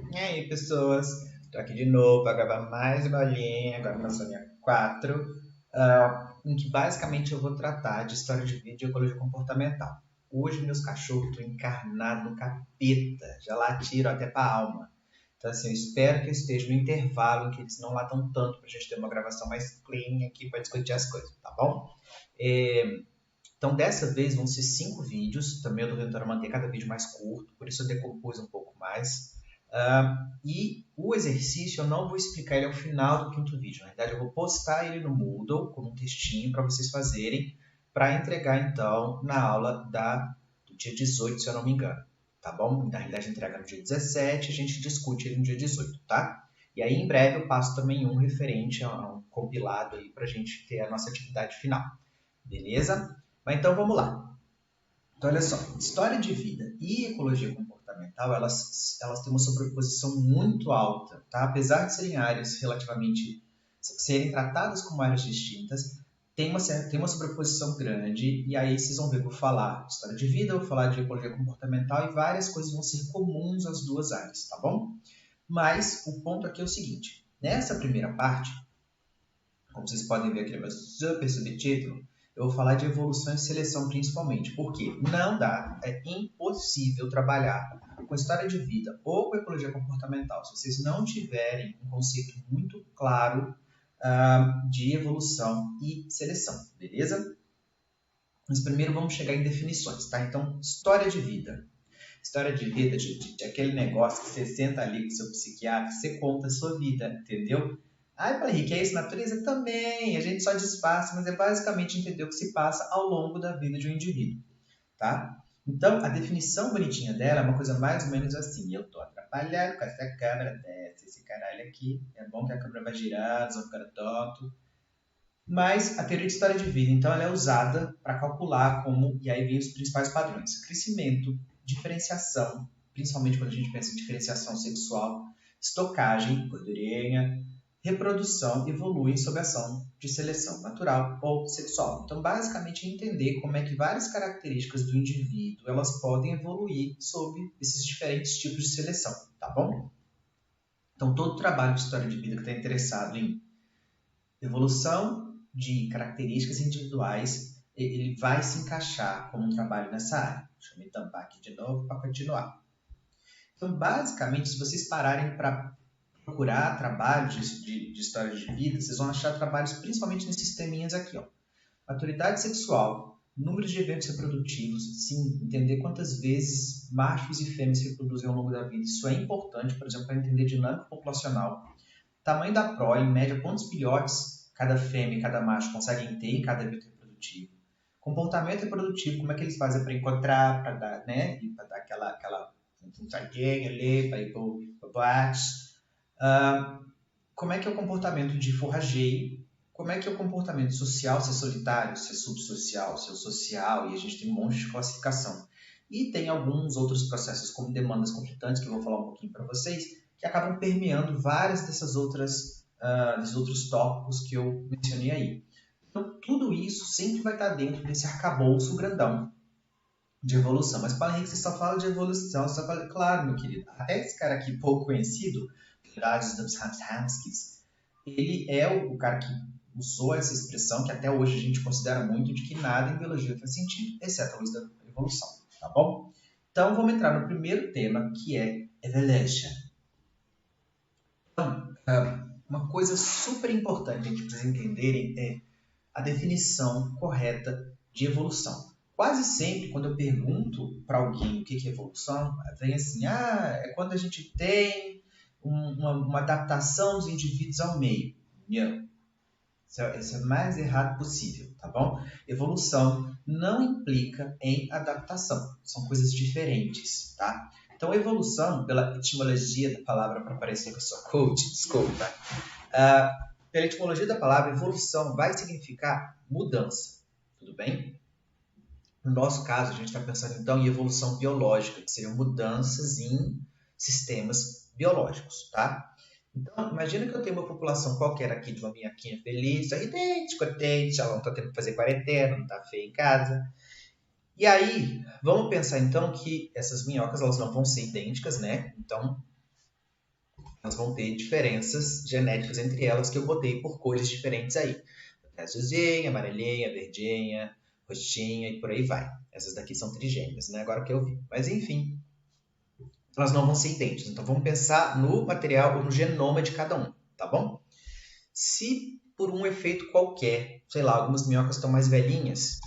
E aí, pessoas? Tô aqui de novo para gravar mais uma aulinha, agora na Sônia 4, em que basicamente eu vou tratar de história de vida e ecologia comportamental. Hoje meus cachorros estão encarnados no capeta, já latiram até pra alma. Então assim, eu espero que eu esteja no intervalo em que eles não latam tanto pra gente ter uma gravação mais clean aqui para discutir as coisas, tá bom? Então, dessa vez vão ser 5 vídeos. Também eu estou tentando manter cada vídeo mais curto, por isso eu decompus um pouco mais. E o exercício eu não vou explicar ele ao final do quinto vídeo. Na verdade, eu vou postar ele no Moodle com um textinho para vocês fazerem, para entregar então na aula do dia 18, se eu não me engano. Tá bom? Na realidade, entrega no dia 17, a gente discute ele no dia 18, tá? E aí, em breve, eu passo também um referente a um compilado aí para a gente ter a nossa atividade final. Beleza? Mas então vamos lá. Então, olha só, história de vida e ecologia comportamental, elas têm uma sobreposição muito alta, tá? Apesar de serem áreas relativamente, serem tratadas como áreas distintas, tem uma sobreposição grande, e aí vocês vão ver que eu vou falar de história de vida, eu vou falar de ecologia comportamental, e várias coisas vão ser comuns às duas áreas, tá bom? Mas o ponto aqui é o seguinte, nessa primeira parte, como vocês podem ver aqui no meu super subtítulo, eu vou falar de evolução e seleção principalmente, porque não dá, é impossível trabalhar com história de vida ou com ecologia comportamental se vocês não tiverem um conceito muito claro de evolução e seleção, beleza? Mas primeiro vamos chegar em definições, tá? Então, história de vida. História de vida, de aquele negócio que você senta ali com o seu psiquiatra, você conta a sua vida, entendeu? Ah, para Henrique, é isso? Natureza também. A gente só disfarça, mas é basicamente entender o que se passa ao longo da vida de um indivíduo, tá? Então, a definição bonitinha dela é uma coisa mais ou menos assim. Eu tô atrapalhado com essa câmera, desce esse caralho aqui. É bom que a câmera vai girar, não ficar tonto. Mas a teoria de história de vida, então, ela é usada para calcular como, e aí vem os principais padrões: crescimento, diferenciação, principalmente quando a gente pensa em diferenciação sexual, estocagem, gordurinha, reprodução, evoluem sob a ação de seleção natural ou sexual. Então, basicamente, é entender como é que várias características do indivíduo elas podem evoluir sob esses diferentes tipos de seleção, tá bom? Então, todo trabalho de história de vida que está interessado em evolução de características individuais, ele vai se encaixar como um trabalho nessa área. Deixa eu me tampar aqui de novo para continuar. Então, basicamente, se vocês pararem para procurar trabalhos de história de vida, vocês vão achar trabalhos principalmente nesses teminhas aqui, ó. Maturidade sexual, números de eventos reprodutivos, sim, entender quantas vezes machos e fêmeas se reproduzem ao longo da vida. Isso é importante, por exemplo, para entender dinâmica populacional. Tamanho da prole, em média, quantos filhotes cada fêmea e cada macho conseguem ter em cada evento reprodutivo. Comportamento reprodutivo, como é que eles fazem para encontrar, para dar, né? Para dar aquela sardinha ali, para ir para o boate. Como é que é o comportamento de forrageio? Como é que é o comportamento social, se é solitário, se é subsocial, se é social, e a gente tem um monte de classificação. E tem alguns outros processos, como demandas conflitantes, que eu vou falar um pouquinho para vocês, que acabam permeando várias desses outros tópicos que eu mencionei aí. Então, tudo isso sempre vai estar dentro desse arcabouço grandão de evolução. Mas, para Henrique, você só fala de evolução, você só fala, claro, meu querido, até esse cara aqui pouco conhecido, Gladys Dobzhansky, ele é o cara que usou essa expressão, que até hoje a gente considera muito, de que nada em biologia faz sentido, exceto a luz da evolução, tá bom? Então, vamos entrar no primeiro tema, que é evolution. Então, uma coisa super importante que a gente precisa entenderem é a definição correta de evolução. Quase sempre, quando eu pergunto para alguém o que é evolução, vem assim, é quando a gente tem uma adaptação dos indivíduos ao meio. Não. Isso é o mais errado possível, tá bom? Evolução não implica em adaptação. São coisas diferentes, tá? Então, evolução, pela etimologia da palavra, para parecer que eu sou coach, desculpa. Pela etimologia da palavra, evolução vai significar mudança, tudo bem? No nosso caso, a gente está pensando então em evolução biológica, que seriam mudanças em sistemas biológicos, tá? Então, imagina que eu tenho uma população qualquer aqui de uma minhoquinha feliz, sorridente, contente, ela não está tendo que fazer quarentena, não está feia em casa. E aí, vamos pensar então que essas minhocas elas não vão ser idênticas, né? Então, elas vão ter diferenças genéticas entre elas que eu botei por cores diferentes aí. Azulzinha, amarelinha, verdinha, roxinha e por aí vai. Essas daqui são trigêmeas, né? Agora que eu vi. Mas enfim, elas não vão ser idênticas. Então vamos pensar no material ou no genoma de cada um, tá bom? Se por um efeito qualquer, sei lá, algumas minhocas estão mais velhinhas,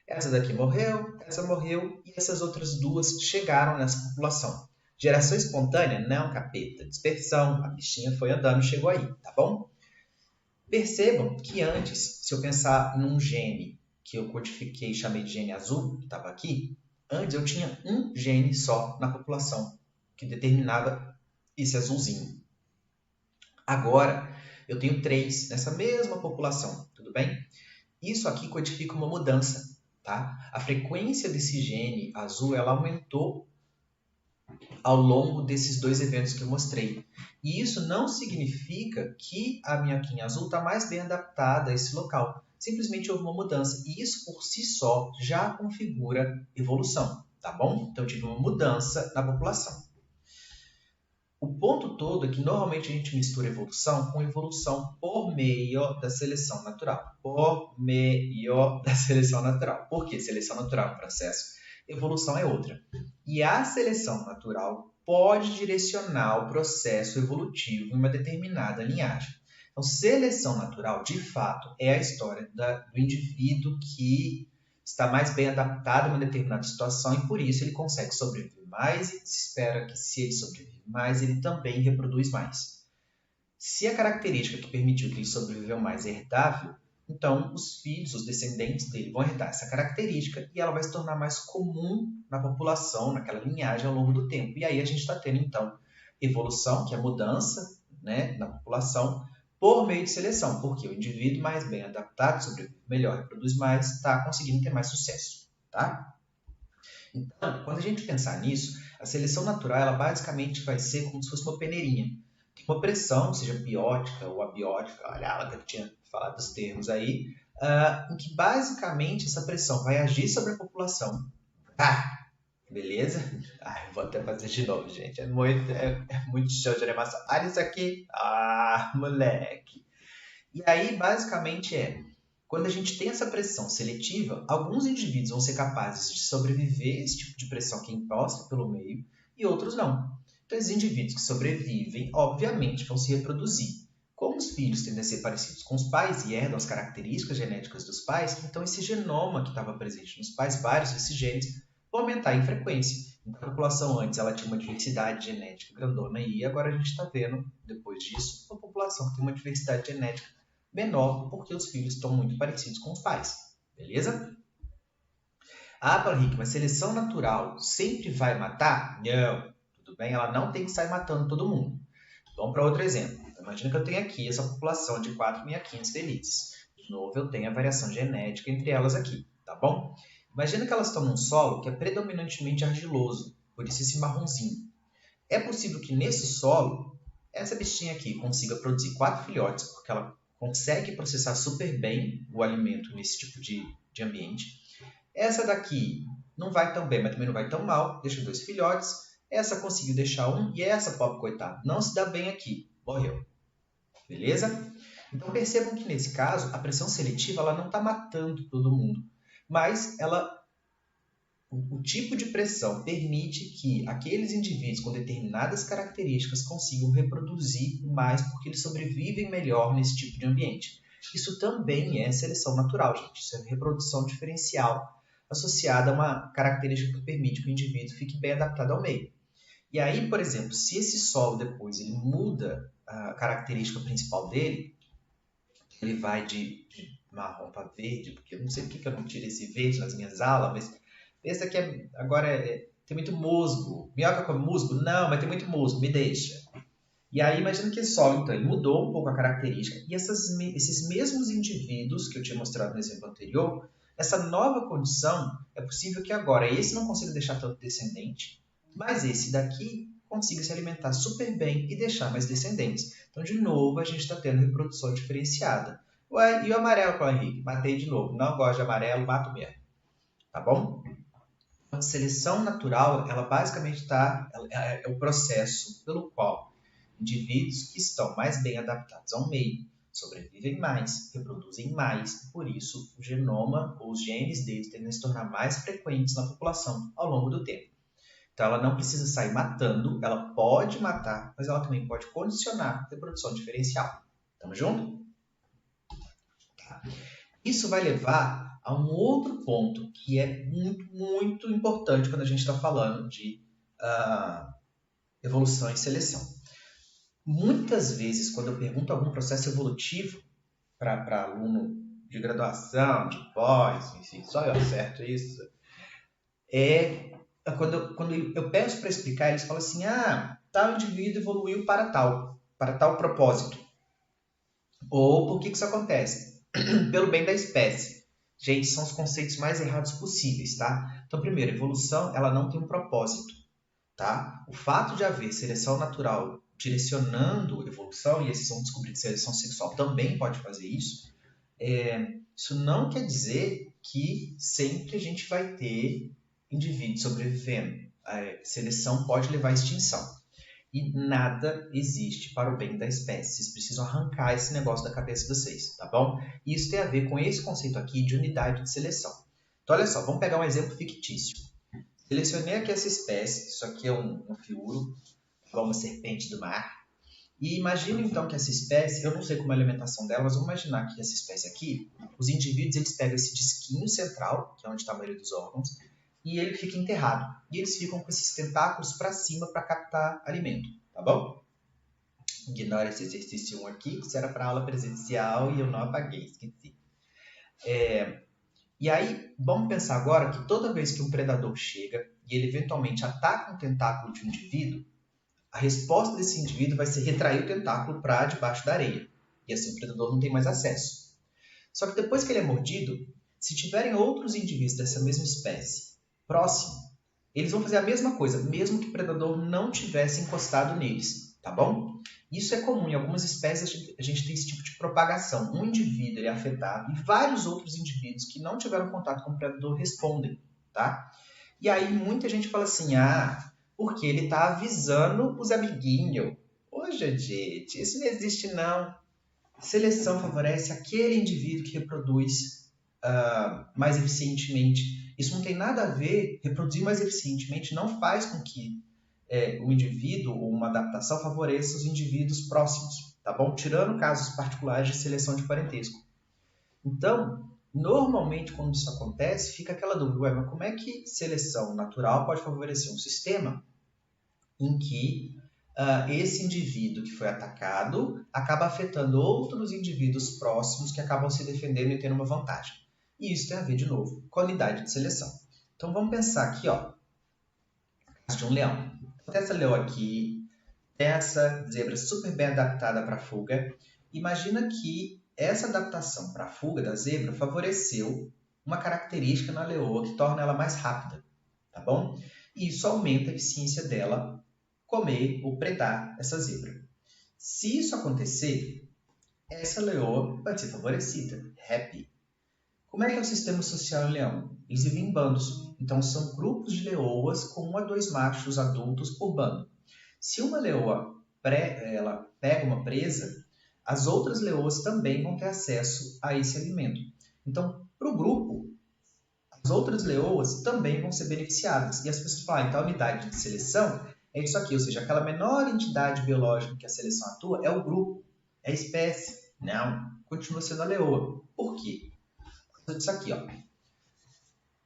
essa daqui morreu, essa morreu e essas outras duas chegaram nessa população. Geração espontânea? Não, capeta. Dispersão. A bichinha foi andando e chegou aí, tá bom? Percebam que antes, se eu pensar num gene que eu codifiquei e chamei de gene azul, que estava aqui, antes eu tinha um gene só na população que determinava esse azulzinho. Agora, eu tenho 3 nessa mesma população, tudo bem? Isso aqui codifica uma mudança, tá? A frequência desse gene azul, ela aumentou ao longo desses 2 eventos que eu mostrei. E isso não significa que a minhoquinha azul está mais bem adaptada a esse local. Simplesmente houve uma mudança. E isso por si só já configura evolução, tá bom? Então eu tive uma mudança na população. O ponto todo é que normalmente a gente mistura evolução com evolução por meio da seleção natural. Por meio da seleção natural. Por quê? Seleção natural é um processo, evolução é outra. E a seleção natural pode direcionar o processo evolutivo em uma determinada linhagem. Então, seleção natural, de fato, é a história do indivíduo que está mais bem adaptado a uma determinada situação e por isso ele consegue sobreviver mais e se espera que se ele sobrevive mais, ele também reproduz mais. Se a característica que permitiu que ele sobreviveu mais é herdável, então os filhos, os descendentes dele vão herdar essa característica e ela vai se tornar mais comum na população, naquela linhagem ao longo do tempo. E aí a gente está tendo então evolução, que é a mudança, né, na população, por meio de seleção, porque o indivíduo mais bem adaptado, sobrevive melhor, reproduz mais, está conseguindo ter mais sucesso, tá? Então, quando a gente pensar nisso, a seleção natural, ela basicamente vai ser como se fosse uma peneirinha. Tem uma pressão, seja biótica ou abiótica, olha, ela que tinha falado dos termos aí, em que basicamente essa pressão vai agir sobre a população. Ah, beleza? Vou até fazer de novo, gente. É muito show de animação. Olha isso aqui. Ah, moleque. E aí, basicamente, quando a gente tem essa pressão seletiva, alguns indivíduos vão ser capazes de sobreviver a esse tipo de pressão que é imposta pelo meio e outros não. Então, esses indivíduos que sobrevivem, obviamente, vão se reproduzir. Como os filhos tendem a ser parecidos com os pais e herdam as características genéticas dos pais, então esse genoma que estava presente nos pais, vários desses genes, vão aumentar em frequência. Então, a população antes ela tinha uma diversidade genética grandona e agora a gente está vendo, depois disso, uma população que tem uma diversidade genética menor porque os filhos estão muito parecidos com os pais. Beleza? Henrique, mas seleção natural sempre vai matar? Não. Tudo bem? Ela não tem que sair matando todo mundo. Vamos para outro exemplo. Imagina que eu tenho aqui essa população de 4 minhoquinhas felizes. De novo, eu tenho a variação genética entre elas aqui, tá bom? Imagina que elas estão num solo que é predominantemente argiloso, por isso esse marronzinho. É possível que nesse solo, essa bichinha aqui consiga produzir 4 filhotes, porque ela consegue processar super bem o alimento nesse tipo de ambiente. Essa daqui não vai tão bem, mas também não vai tão mal, deixa 2 filhotes. Essa conseguiu deixar um e essa, pobre coitada, não se dá bem aqui, morreu. Beleza? Então percebam que nesse caso, a pressão seletiva ela não está matando todo mundo, mas o tipo de pressão permite que aqueles indivíduos com determinadas características consigam reproduzir mais porque eles sobrevivem melhor nesse tipo de ambiente. Isso também é seleção natural, gente. Isso é reprodução diferencial associada a uma característica que permite que o indivíduo fique bem adaptado ao meio. E aí, por exemplo, se esse solo depois ele muda a característica principal dele, ele vai de marrom para verde, porque eu não sei porque eu não tiro esse verde nas minhas alas, mas esse aqui tem muito musgo. Minhoca come musgo? Não, mas tem muito musgo, me deixa. E aí, imagina que esse solo, então, ele mudou um pouco a característica e esses mesmos indivíduos que eu tinha mostrado no exemplo anterior, essa nova condição, é possível que agora esse não consiga deixar tanto descendente, mas esse daqui consiga se alimentar super bem e deixar mais descendentes. Então, de novo, a gente está tendo reprodução diferenciada. Ué, e o amarelo, Paulo Henrique? Matei de novo. Não gosto de amarelo, mato mesmo. Tá bom? Então, seleção natural, ela basicamente é o processo pelo qual indivíduos que estão mais bem adaptados ao meio, sobrevivem mais, reproduzem mais, e por isso o genoma ou os genes deles tendem a se tornar mais frequentes na população ao longo do tempo. Então ela não precisa sair matando, ela pode matar, mas ela também pode condicionar a reprodução diferencial. Tamo junto? Tá. Isso vai levar a um outro ponto que é muito, muito importante quando a gente está falando de evolução e seleção. Muitas vezes, quando eu pergunto algum processo evolutivo para aluno de graduação, de pós, enfim, só eu acerto isso, quando eu peço para explicar, eles falam assim, tal indivíduo evoluiu para tal propósito. Ou por que isso acontece? Pelo bem da espécie. Gente, são os conceitos mais errados possíveis, tá? Então, primeiro, evolução, ela não tem um propósito, tá? O fato de haver seleção natural direcionando evolução, e esses vão descobrir que seleção sexual também pode fazer isso, isso não quer dizer que sempre a gente vai ter indivíduos sobrevivendo. A seleção pode levar à extinção. E nada existe para o bem da espécie. Vocês precisam arrancar esse negócio da cabeça de vocês, tá bom? E isso tem a ver com esse conceito aqui de unidade de seleção. Então, olha só, vamos pegar um exemplo fictício. Selecionei aqui essa espécie, isso aqui é um fiuro, uma serpente do mar. E imagina então que essa espécie, eu não sei como é a alimentação dela, mas vamos imaginar que essa espécie aqui, os indivíduos eles pegam esse disquinho central, que é onde está a maioria dos órgãos, e ele fica enterrado. E eles ficam com esses tentáculos para cima para captar alimento, tá bom? Ignora esse exercício 1 aqui, que isso era para aula presencial e eu não apaguei, esqueci. E aí, vamos pensar agora que toda vez que um predador chega e ele eventualmente ataca um tentáculo de um indivíduo, a resposta desse indivíduo vai ser retrair o tentáculo para debaixo da areia. E assim o predador não tem mais acesso. Só que depois que ele é mordido, se tiverem outros indivíduos dessa mesma espécie próximo, eles vão fazer a mesma coisa, mesmo que o predador não tivesse encostado neles, tá bom? Isso é comum, em algumas espécies a gente tem esse tipo de propagação. Um indivíduo ele é afetado e vários outros indivíduos que não tiveram contato com o predador respondem, tá? E aí muita gente fala assim, porque ele está avisando os amiguinhos. Poxa, gente, isso não existe não. Seleção favorece aquele indivíduo que reproduz mais eficientemente. Isso não tem nada a ver, reproduzir mais eficientemente não faz com que o indivíduo ou uma adaptação favoreça os indivíduos próximos, tá bom? Tirando casos particulares de seleção de parentesco. Então, normalmente quando isso acontece, fica aquela dúvida, mas como é que seleção natural pode favorecer um sistema em que esse indivíduo que foi atacado acaba afetando outros indivíduos próximos que acabam se defendendo e tendo uma vantagem? E isso tem a ver, de novo, com a unidade de seleção. Então, vamos pensar aqui, caso de um leão. Essa leoa aqui, essa zebra super bem adaptada para a fuga. Imagina que essa adaptação para a fuga da zebra favoreceu uma característica na leoa que torna ela mais rápida, tá bom? E isso aumenta a eficiência dela comer ou predar essa zebra. Se isso acontecer, essa leoa vai ser favorecida, happy. Como é que é o sistema social em leão? Eles vivem em bandos, então são grupos de leoas com 1 a 2 machos adultos por bando. Se uma leoa ela pega uma presa, as outras leoas também vão ter acesso a esse alimento. Então, para o grupo, as outras leoas também vão ser beneficiadas. E as pessoas falam, então a unidade de seleção é isso aqui, ou seja, aquela menor entidade biológica que a seleção atua é o grupo, é a espécie. Não, continua sendo a leoa. Por quê? Por causa disso aqui,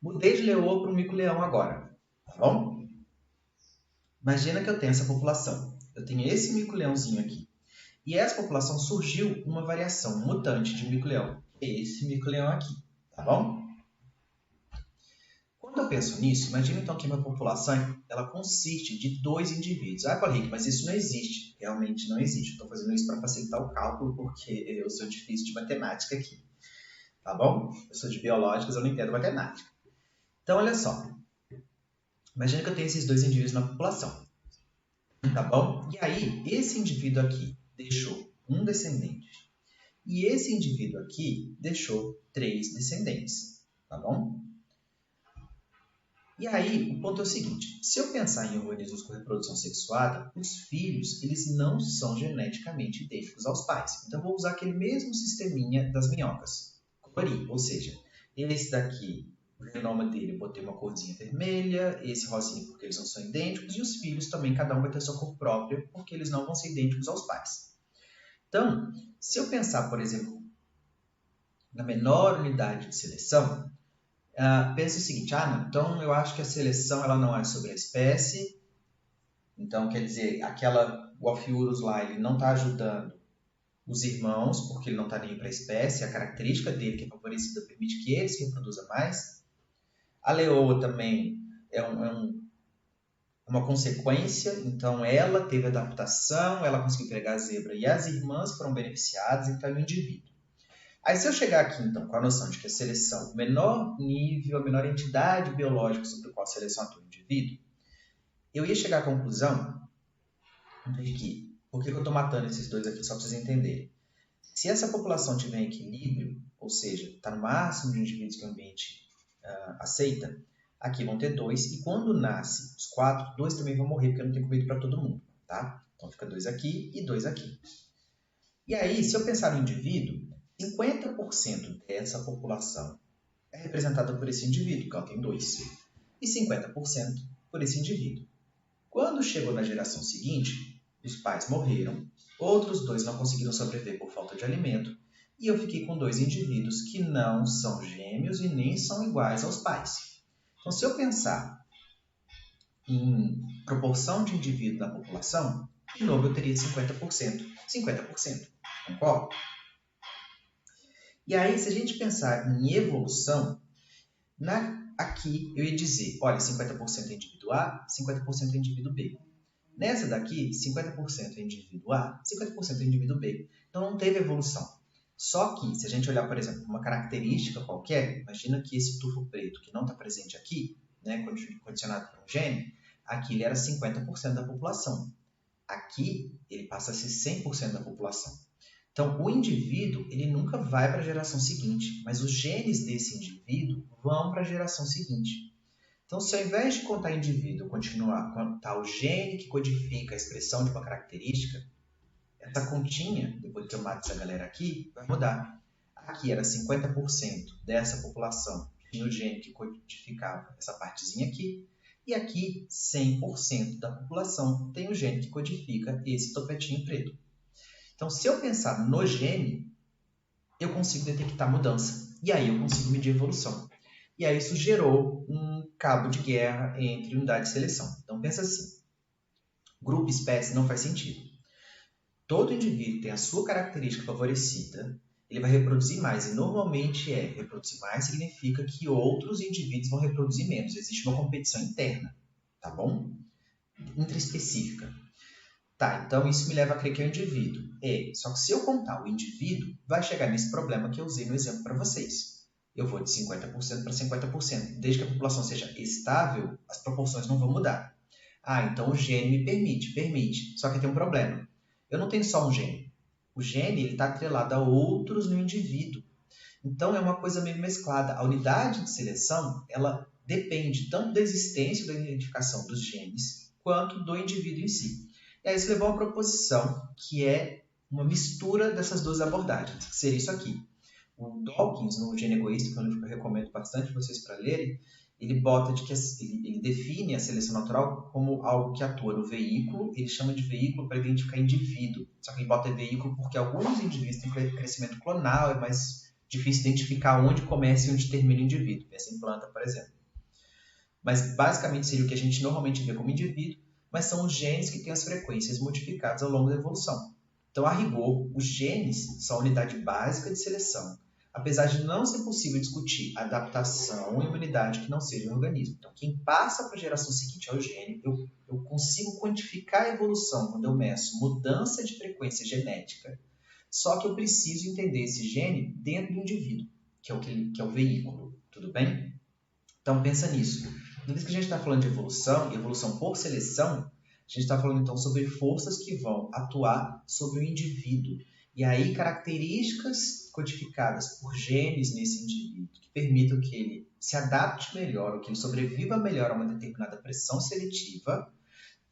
Mudei de leoa para um mico-leão agora, tá bom? Imagina que eu tenho essa população. Eu tenho esse mico-leãozinho aqui. E essa população surgiu uma variação, um mutante de mico-leão. Esse mico-leão aqui, tá bom? Quando eu penso nisso, imagina então que minha população ela consiste de 2 indivíduos. Paulo Henrique, mas isso não existe. Realmente não existe. Estou fazendo isso para facilitar o cálculo, porque eu sou difícil de matemática aqui. Tá bom? Eu sou de biológicas, eu não entendo matemática. Então, olha só. Imagina que eu tenho esses 2 indivíduos na população. Tá bom? E aí, esse indivíduo aqui deixou um descendente. E esse indivíduo aqui deixou 3 descendentes. Tá bom? E aí, o ponto é o seguinte, se eu pensar em organismos com reprodução sexuada, os filhos, eles não são geneticamente idênticos aos pais. Então, eu vou usar aquele mesmo sisteminha das minhocas. Colorir, ou seja, esse daqui, o genoma dele, eu botei uma corzinha vermelha, esse rosinha porque eles não são idênticos, e os filhos também, cada um vai ter sua cor própria, porque eles não vão ser idênticos aos pais. Então, se eu pensar, por exemplo, na menor unidade de seleção, pensa o seguinte, não, então eu acho que a seleção ela não é sobre a espécie, então quer dizer, o Ophiuros lá, ele não está ajudando os irmãos, porque ele não está nem para a espécie, a característica dele que é favorecida permite que ele se reproduza mais. A leoa também é uma consequência, então ela teve adaptação, ela conseguiu pegar a zebra e as irmãs foram beneficiadas, então é o indivíduo. Aí se eu chegar aqui, então, com a noção de que a seleção, o menor nível, a menor entidade biológica sobre a qual a seleção atua o indivíduo, eu ia chegar à conclusão de que, por que eu estou matando esses dois aqui, só para vocês entenderem. Se essa população tiver em equilíbrio, ou seja, está no máximo de indivíduos que o ambiente aceita, aqui vão ter dois, e quando nasce os quatro, dois também vão morrer, porque eu não tenho comida para todo mundo, tá? Então fica dois aqui e dois aqui. E aí, se eu pensar no indivíduo, 50% dessa população é representada por esse indivíduo, que ela tem dois, e 50% por esse indivíduo. Quando chegou na geração seguinte, os pais morreram, outros dois não conseguiram sobreviver por falta de alimento, e eu fiquei com dois indivíduos que não são gêmeos e nem são iguais aos pais. Então, se eu pensar em proporção de indivíduo na população, de novo eu teria 50%. 50%, concorda? E aí, se a gente pensar em evolução, aqui eu ia dizer, olha, 50% é indivíduo A, 50% é indivíduo B. Nessa daqui, 50% é indivíduo A, 50% é indivíduo B. Então não teve evolução. Só que, se a gente olhar, por exemplo, uma característica qualquer, imagina que esse tufo preto que não está presente aqui, né, condicionado por um gene, aqui ele era 50% da população. Aqui ele passa a ser 100% da população. Então, o indivíduo ele nunca vai para a geração seguinte, mas os genes desse indivíduo vão para a geração seguinte. Então, se ao invés de contar indivíduo, continuar a contar o gene que codifica a expressão de uma característica, essa continha, depois que eu mato essa galera aqui, vai mudar. Aqui era 50% dessa população tinha o gene que codificava essa partezinha aqui, e aqui 100% da população tem o gene que codifica esse topetinho preto. Então, se eu pensar no gene, eu consigo detectar mudança. E aí eu consigo medir evolução. E aí isso gerou um cabo de guerra entre unidade e seleção. Então, pensa assim. Grupo e espécie não faz sentido. Todo indivíduo tem a sua característica favorecida, ele vai reproduzir mais. E normalmente reproduzir mais significa que outros indivíduos vão reproduzir menos. Existe uma competição interna, tá bom? Intraespecífica. Tá, então isso me leva a crer que é o indivíduo. Só que se eu contar o indivíduo, vai chegar nesse problema que eu usei no exemplo para vocês. Eu vou de 50% para 50%. Desde que a população seja estável, as proporções não vão mudar. Então o gene me permite. Só que tem um problema. Eu não tenho só um gene. O gene está atrelado a outros no indivíduo. Então é uma coisa meio mesclada. A unidade de seleção, ela depende tanto da existência da identificação dos genes, quanto do indivíduo em si. E aí isso levou a uma proposição que é uma mistura dessas duas abordagens, que seria isso aqui. O Dawkins, no Gene Egoísta, que é um livro que eu recomendo bastante vocês para lerem, ele bota de que ele define a seleção natural como algo que atua no veículo, ele chama de veículo para identificar indivíduo. Só que ele bota veículo porque alguns indivíduos têm crescimento clonal, é mais difícil identificar onde começa e onde termina o indivíduo. Pensa em planta, por exemplo. Mas basicamente seria o que a gente normalmente vê como indivíduo, mas são os genes que têm as frequências modificadas ao longo da evolução. Então, a rigor, os genes são a unidade básica de seleção, apesar de não ser possível discutir adaptação e imunidade que não seja um organismo. Então, quem passa para a geração seguinte é o gene. Eu consigo quantificar a evolução quando eu meço mudança de frequência genética, só que eu preciso entender esse gene dentro do indivíduo, que é o veículo, tudo bem? Então, pensa nisso. Toda vez que a gente está falando de evolução, e evolução por seleção, a gente está falando então sobre forças que vão atuar sobre o indivíduo. E aí, características codificadas por genes nesse indivíduo que permitam que ele se adapte melhor, ou que ele sobreviva melhor a uma determinada pressão seletiva,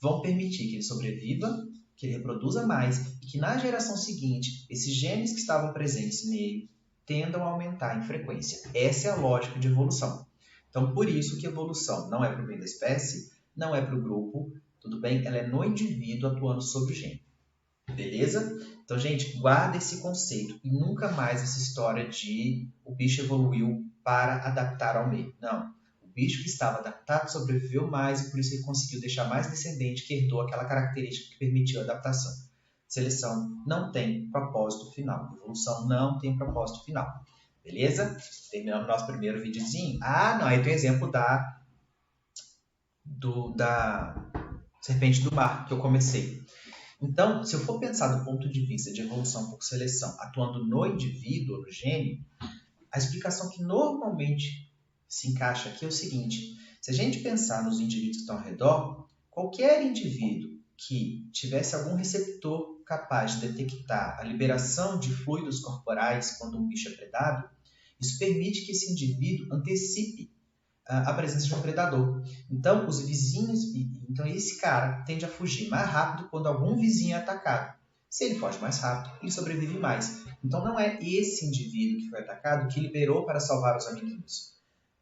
vão permitir que ele sobreviva, que ele reproduza mais e que na geração seguinte, esses genes que estavam presentes nele tendam a aumentar em frequência. Essa é a lógica de evolução. Então, por isso que evolução não é para o bem da espécie, não é para o grupo, tudo bem? Ela é no indivíduo atuando sobre o gene. Beleza? Então, gente, guarda esse conceito e nunca mais essa história de o bicho evoluiu para adaptar ao meio. Não. O bicho que estava adaptado sobreviveu mais e por isso ele conseguiu deixar mais descendente que herdou aquela característica que permitiu a adaptação. Seleção não tem propósito final. Evolução não tem propósito final. Beleza? Terminamos nosso primeiro videozinho. Ah, não. Aí tem o exemplo da serpente do mar que eu comecei. Então, se eu for pensar do ponto de vista de evolução por seleção, atuando no indivíduo, no gene, a explicação que normalmente se encaixa aqui é o seguinte: se a gente pensar nos indivíduos que estão ao redor, qualquer indivíduo que tivesse algum receptor capaz de detectar a liberação de fluidos corporais quando um bicho é predado, isso permite que esse indivíduo antecipe a presença de um predador. Então, os vizinhos, então esse cara tende a fugir mais rápido quando algum vizinho é atacado. Se ele foge mais rápido, ele sobrevive mais. Então, não é esse indivíduo que foi atacado que liberou para salvar os amiguinhos.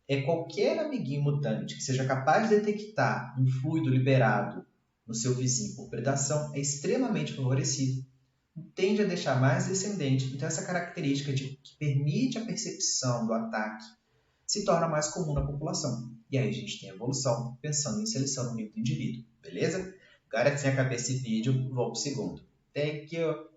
É qualquer amiguinho mutante que seja capaz de detectar um fluido liberado no seu vizinho por predação é extremamente favorecido. Tende a deixar mais descendente. Então, essa característica que permite a percepção do ataque se torna mais comum na população. E aí a gente tem evolução pensando em seleção no nível do indivíduo, beleza? Agora que você acabou esse vídeo, vou para o segundo. Thank you!